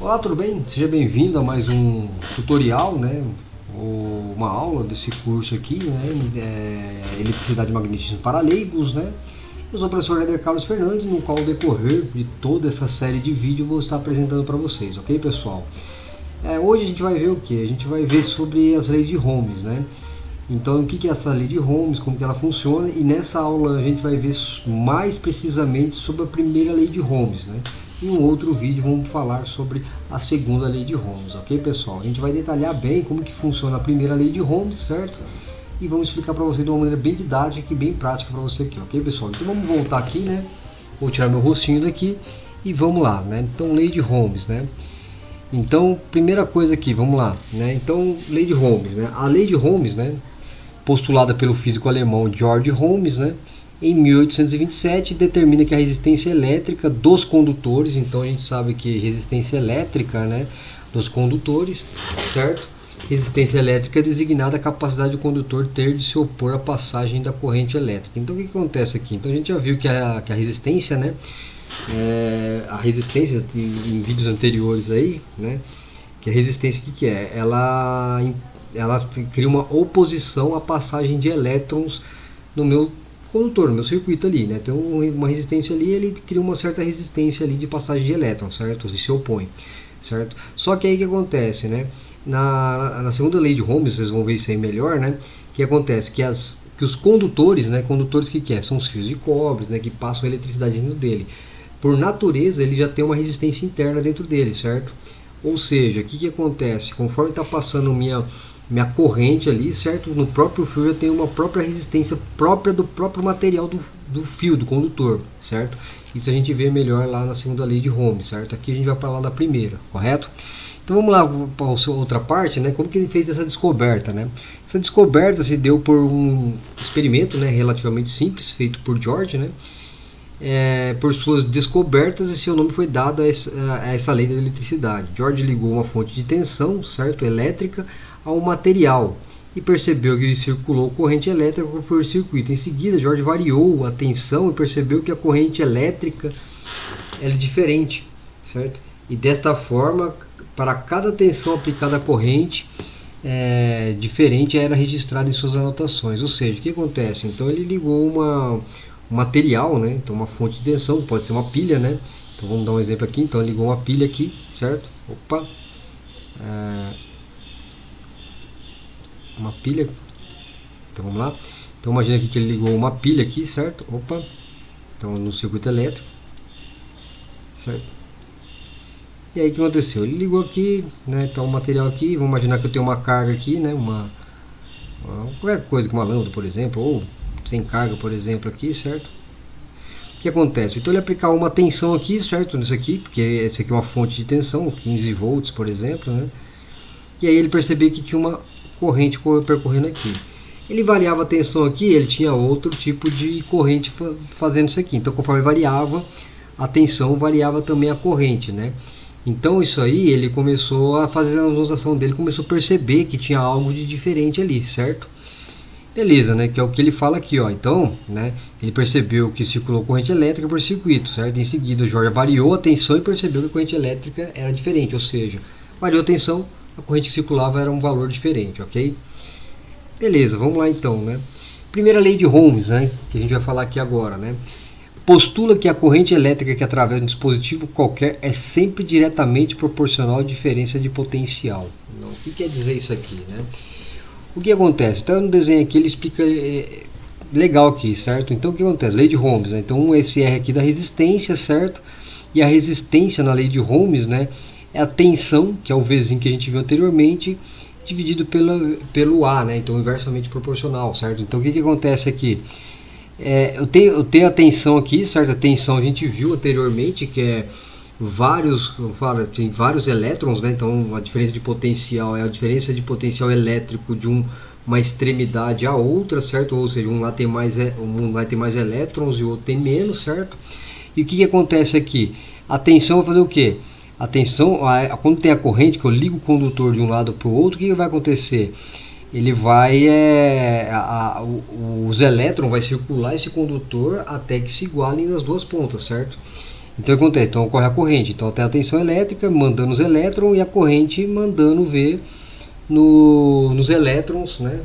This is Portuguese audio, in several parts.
Olá, tudo bem? Seja bem-vindo a mais um tutorial, né? Ou uma aula desse curso aqui, né? Eletricidade e Magnetismo para Leigos, né? Eu sou o professor Éder Carlos Fernandes, no qual, ao decorrer de toda essa série de vídeos, vou estar apresentando para vocês, ok, pessoal? Hoje a gente vai ver o que? A gente vai ver sobre as leis de Ohms, né? Então, o que é essa lei de Ohms, como que ela funciona, e nessa aula a gente vai ver mais precisamente sobre a primeira lei de Ohms, né? Em um outro vídeo vamos falar sobre a segunda lei de Ohms, ok, pessoal? A gente vai detalhar bem como que funciona a primeira lei de Ohms, certo? E vamos explicar para você de uma maneira bem didática e bem prática para você aqui, ok, pessoal? Então vamos voltar aqui, né? Vou tirar meu rostinho daqui e vamos lá, né? Então, lei de Ohms, né? Então, primeira coisa aqui, vamos lá, né? Então, lei de Ohms, né? A lei de Ohms, né? Postulada pelo físico alemão Georg Ohms, né? Em 1827, determina que a resistência elétrica dos condutores, então a gente sabe que resistência elétrica, né, dos condutores, certo? Resistência elétrica é designada a capacidade do condutor ter de se opor à passagem da corrente elétrica. Então o que acontece aqui? Então a gente já viu que a resistência, né, a resistência em vídeos anteriores aí, né, que a resistência o que é? Ela cria uma oposição à passagem de elétrons no meu condutor, no meu circuito ali, né? Tem uma resistência ali, ele cria uma certa resistência ali de passagem de elétrons, certo? E se opõe, certo? Só que aí que acontece, né? Na segunda lei de Ohms, vocês vão ver isso aí melhor, né? Que acontece que os condutores, né? Condutores que é? São os fios de cobre, né? Que passam a eletricidade dentro dele. Por natureza, ele já tem uma resistência interna dentro dele, certo? Ou seja, o que acontece? Conforme está passando minha corrente ali, certo? No próprio fio eu tenho uma própria resistência própria do próprio material do fio, do condutor, certo? Isso a gente vê melhor lá na segunda lei de Ohms, certo? Aqui a gente vai falar da primeira, correto? Então vamos lá para a outra parte, né? Como que ele fez essa descoberta, né? Essa descoberta se deu por um experimento, né, relativamente simples, feito por George, né? Por suas descobertas, e seu nome foi dado a essa lei da eletricidade. George ligou uma fonte de tensão, certo, elétrica, ao material e percebeu que circulou corrente elétrica por circuito. Em seguida, George variou a tensão e percebeu que a corrente elétrica é diferente, certo? E desta forma, para cada tensão aplicada à corrente diferente era registrada em suas anotações. Ou seja, o que acontece? Então ele ligou um material, né? Então uma fonte de tensão, pode ser uma pilha, né? Então vamos dar um exemplo aqui. Então ele ligou uma pilha aqui, certo? Opa! Uma pilha. Então vamos lá. Então imagina aqui que ele ligou uma pilha aqui, certo? Opa! Então no circuito elétrico, certo? E aí o que aconteceu? Ele ligou aqui, né? Então o material aqui, vamos imaginar que eu tenho uma carga aqui, né? Qualquer coisa, como uma lâmpada, por exemplo, ou sem carga, por exemplo, aqui, certo? O que acontece? Então ele aplicar uma tensão aqui, certo? Nisso aqui, porque essa aqui é uma fonte de tensão, 15 volts, por exemplo, né? E aí ele percebeu que tinha uma corrente percorrendo aqui. Ele variava a tensão aqui, ele tinha outro tipo de corrente fazendo isso aqui. Então conforme variava a tensão, variava também a corrente, né? Então isso aí, ele começou a fazer a anotação dele, começou a perceber que tinha algo de diferente ali, certo? Beleza, né? Que é o que ele fala aqui, ó. Então, né? Ele percebeu que circulou corrente elétrica por circuito, certo? Em seguida, o Jorge variou a tensão e percebeu que a corrente elétrica era diferente, ou seja, variou a tensão, a corrente que circulava era um valor diferente, ok? Beleza, vamos lá então, né? Primeira lei de Ohms, né? Que a gente vai falar aqui agora, né? Postula que a corrente elétrica que atravessa um dispositivo qualquer é sempre diretamente proporcional à diferença de potencial. Então, o que quer dizer isso aqui, né? O que acontece? Então no desenho aqui ele explica legal aqui, certo? Então o que acontece? Lei de Ohms, né? Então esse R aqui da resistência, certo? E a resistência na lei de Ohms, né? É a tensão, que é o Vzinho que a gente viu anteriormente, dividido pelo A, né? Então inversamente proporcional, certo? Então o que acontece aqui? Eu tenho a tensão aqui, certo? A tensão a gente viu anteriormente, que é tem vários elétrons, né? Então a diferença de potencial é a diferença de potencial elétrico de uma extremidade à outra, certo? Ou seja, um lá tem mais elétrons e o outro tem menos, certo? E o que acontece aqui? A tensão vai fazer o quê? A tensão, quando tem a corrente, que eu ligo o condutor de um lado para o outro, o que vai acontecer? Ele vai, os elétrons vai circular esse condutor até que se igualem nas duas pontas, certo? Então o que acontece? Então ocorre a corrente. Então tem a tensão elétrica mandando os elétrons e a corrente mandando V nos elétrons, né,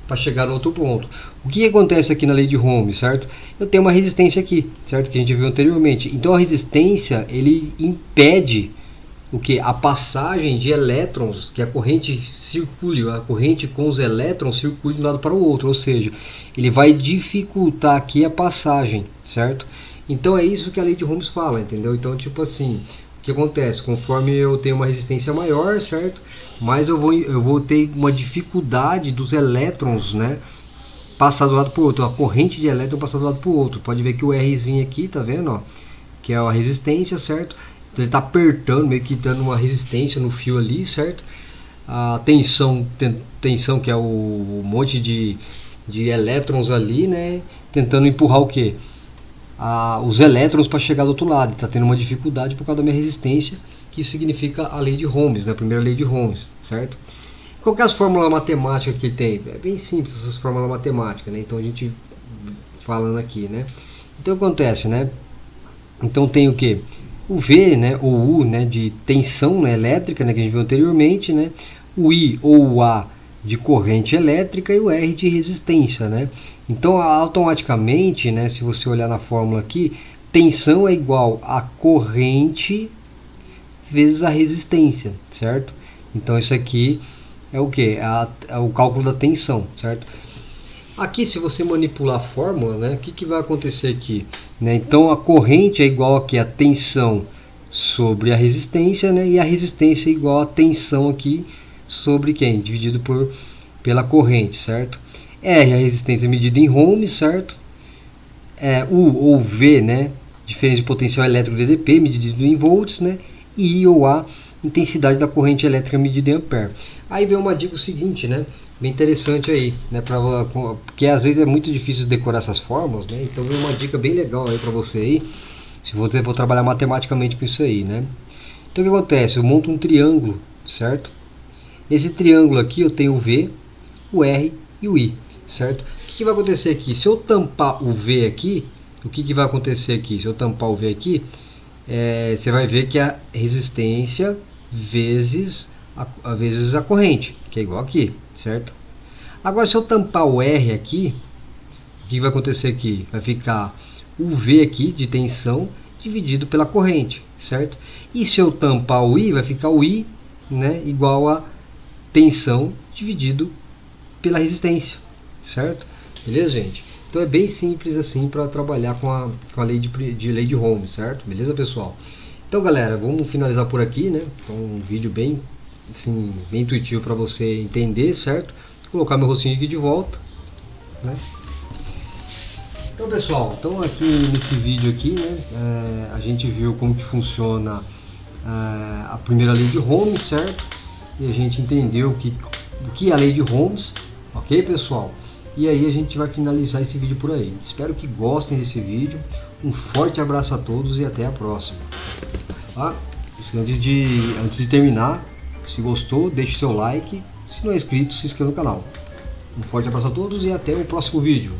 para chegar no outro ponto. O que acontece aqui na lei de Ohm, certo? Eu tenho uma resistência aqui, certo? Que a gente viu anteriormente. Então a resistência, ele impede o que? A passagem de elétrons, que a corrente circule, a corrente com os elétrons circule de um lado para o outro, ou seja, ele vai dificultar aqui a passagem, certo? Então é isso que a lei de Ohm fala, entendeu? Então tipo assim, o que acontece? Conforme eu tenho uma resistência maior, certo? Mas eu vou ter uma dificuldade dos elétrons, né, passar do lado para o outro, a corrente de elétrons passar do lado para o outro. Pode ver que o Rzinho aqui, tá vendo, ó, que é a resistência, certo? Então ele está apertando, meio que dando uma resistência no fio ali, certo? A tensão que é o monte de elétrons ali, né, tentando empurrar o que? Os elétrons para chegar do outro lado. Está tendo uma dificuldade por causa da minha resistência, que significa a lei de Ohm, né, a primeira lei de Ohm, certo? Qual que é as fórmulas matemáticas que ele tem? É bem simples essas fórmulas matemáticas, né? Então a gente falando aqui, né? Então acontece, né? Então tem o que? O V, né, ou U, né, de tensão, né, elétrica, né, que a gente viu anteriormente, né? O I ou o A de corrente elétrica e o R de resistência, né? Então automaticamente, né, se você olhar na fórmula aqui, tensão é igual a corrente vezes a resistência, certo? Então isso aqui é o que? É o cálculo da tensão, certo? Aqui, se você manipular a fórmula, né, o que vai acontecer aqui? Né? Então a corrente é igual aqui a tensão sobre a resistência, né, e a resistência é igual a tensão aqui sobre quem? Dividido pela corrente, certo? R é a resistência medida em ohms, certo? U ou V, né, diferença de potencial elétrico DDP medido em volts, né? E I ou A, intensidade da corrente elétrica medida em ampere. Aí vem uma dica o seguinte, né, bem interessante aí, né, porque às vezes é muito difícil decorar essas fórmulas, né? Então vem uma dica bem legal aí para você aí, se você for trabalhar matematicamente com isso aí, né? Então o que acontece? Eu monto um triângulo, certo? Nesse triângulo aqui eu tenho o V, o R e o I, certo? O que vai acontecer aqui? Se eu tampar o V aqui, o que vai acontecer aqui? Se eu tampar o V aqui, você vai ver que a resistência vezes a corrente, que é igual aqui, certo? Agora, se eu tampar o R aqui, o que vai acontecer aqui? Vai ficar o V aqui de tensão dividido pela corrente, certo? E se eu tampar o I, vai ficar o I, né, igual a tensão dividido pela resistência, certo? Beleza, gente? Então é bem simples assim para trabalhar com a lei de Ohm, certo? Beleza, pessoal? Então, galera, vamos finalizar por aqui, né? Então, um vídeo bem, assim, bem intuitivo para você entender, certo? Vou colocar meu rostinho aqui de volta, né? Então, pessoal, então aqui nesse vídeo aqui, né, a gente viu como que funciona a primeira lei de Ohm, certo? E a gente entendeu o que é a lei de Ohm, ok, pessoal? E aí a gente vai finalizar esse vídeo por aí. Espero que gostem desse vídeo. Um forte abraço a todos e até a próxima. Tá? Antes de terminar, se gostou, deixe seu like. Se não é inscrito, se inscreva no canal. Um forte abraço a todos e até o próximo vídeo.